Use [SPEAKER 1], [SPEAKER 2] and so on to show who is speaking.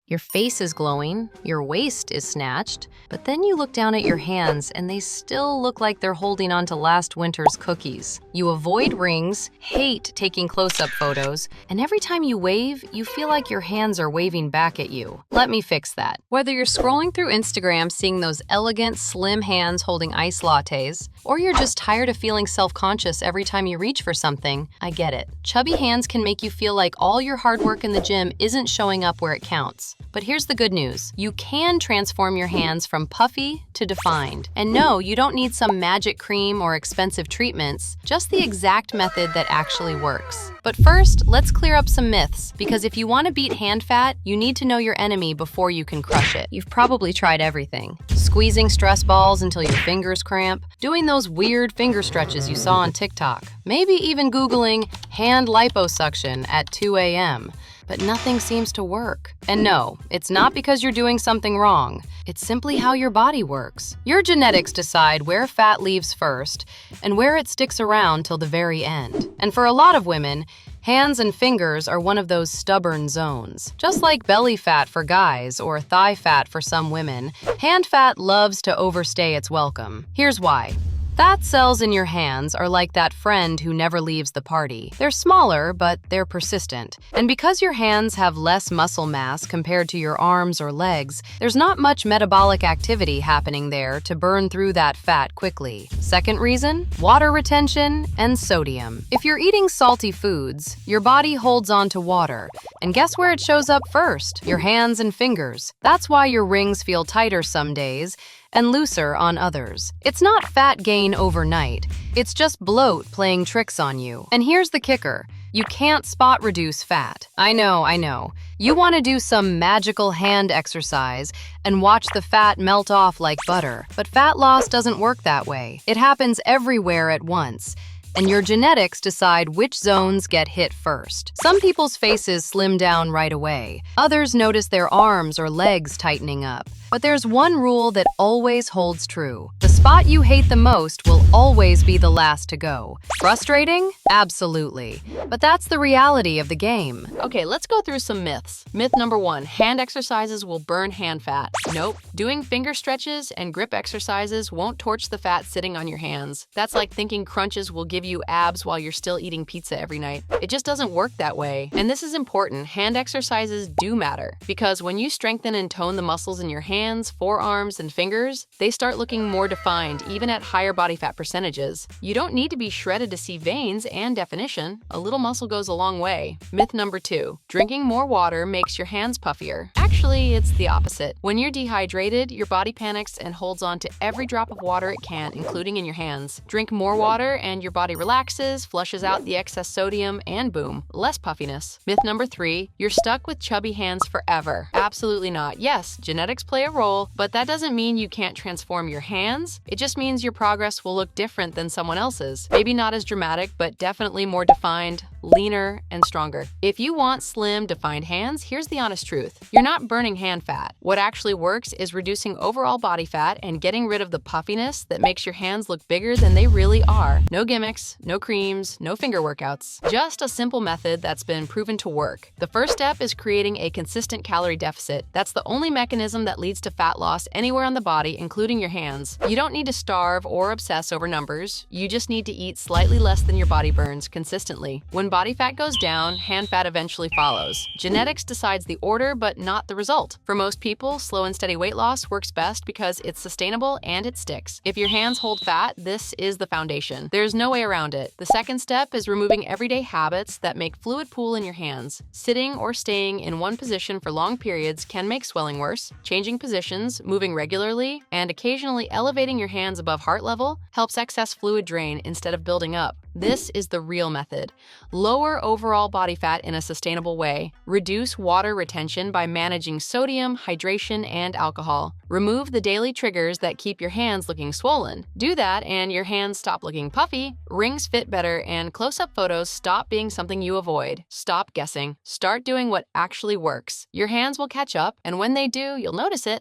[SPEAKER 1] Your face is glowing, your waist is snatched, but then you look down at your hands and they still look like they're holding on to last winter's cookies. You avoid rings, hate taking close-up photos, and every time you wave, you feel like your hands are waving back at you. Let me fix that. Whether you're scrolling through Instagram seeing those elegant, slim hands holding iced lattes, or you're just tired of feeling self-conscious every time you reach for something, I get it. Chubby hands can make you feel like all your hard work in the gym isn't showing up where it counts. But here's the good news. You can transform your hands from puffy to defined. And no, you don't need some magic cream or expensive treatments, just the exact method that actually works. But first, let's clear up some myths, because if you want to beat hand fat, you need to know your enemy before you can crush it. You've probably tried everything. Squeezing stress balls until your fingers cramp, doing those weird finger stretches you saw on TikTok, maybe even Googling hand liposuction at 2 a.m., but nothing seems to work. And no, it's not because you're doing something wrong. It's simply how your body works. Your genetics decide where fat leaves first and where it sticks around till the very end. And for a lot of women, hands and fingers are one of those stubborn zones. Just like belly fat for guys or thigh fat for some women, hand fat loves to overstay its welcome. Here's why. Fat cells in your hands are like that friend who never leaves the party. They're smaller, but they're persistent. And because your hands have less muscle mass compared to your arms or legs, there's not much metabolic activity happening there to burn through that fat quickly. Second reason, water retention and sodium. If you're eating salty foods, your body holds on to water. And guess where it shows up first? Your hands and fingers. That's why your rings feel tighter some days and looser on others. It's not fat gain overnight. It's just bloat playing tricks on you. And here's the kicker. You can't spot reduce fat. I know. You want to do some magical hand exercise and watch the fat melt off like butter. But fat loss doesn't work that way. It happens everywhere at once. And your genetics decide which zones get hit first. Some people's faces slim down right away. Others notice their arms or legs tightening up. But there's one rule that always holds true. The spot you hate the most will always be the last to go. Frustrating? Absolutely. But that's the reality of the game.
[SPEAKER 2] Okay, let's go through some myths. Myth number 1, hand exercises will burn hand fat. Nope. Doing finger stretches and grip exercises won't torch the fat sitting on your hands. That's like thinking crunches will give you abs while you're still eating pizza every night. It just doesn't work that way. And this is important. Hand exercises do matter, because when you strengthen and tone the muscles in your hands, forearms, and fingers, they start looking more defined even at higher body fat percentages. You don't need to be shredded to see veins and definition. A little muscle goes a long way. Myth number 2, drinking more water makes your hands puffier. Actually, it's the opposite. When you're dehydrated, your body panics and holds on to every drop of water it can, including in your hands. Drink more water and your body relaxes, flushes out the excess sodium, and boom, less puffiness. Myth number 3, you're stuck with chubby hands forever. Absolutely not. Yes, genetics play a role, but that doesn't mean you can't transform your hands. It just means your progress will look different than someone else's. Maybe not as dramatic, but definitely more defined, leaner, and stronger. If you want slim, defined hands, here's the honest truth. You're not burning hand fat. What actually works is reducing overall body fat and getting rid of the puffiness that makes your hands look bigger than they really are. No gimmicks, no creams, no finger workouts. Just a simple method that's been proven to work. The first step is creating a consistent calorie deficit. That's the only mechanism that leads to fat loss anywhere on the body, including your hands. You don't need to starve or obsess over numbers. You just need to eat slightly less than your body burns consistently. When body fat goes down, hand fat eventually follows. Genetics decides the order, but not the result. For most people, slow and steady weight loss works best because it's sustainable and it sticks. If your hands hold fat, this is the foundation. There's no way around it. The second step is removing everyday habits that make fluid pool in your hands. Sitting or staying in one position for long periods can make swelling worse. Changing positions, moving regularly, and occasionally elevating your hands above heart level helps excess fluid drain instead of building up. This is the real method. Lower overall body fat in a sustainable way. Reduce water retention by managing sodium, hydration, and alcohol. Remove the daily triggers that keep your hands looking swollen. Do that and your hands stop looking puffy, rings fit better, and close-up photos stop being something you avoid. Stop guessing. Start doing what actually works. Your hands will catch up, and when they do, you'll notice it.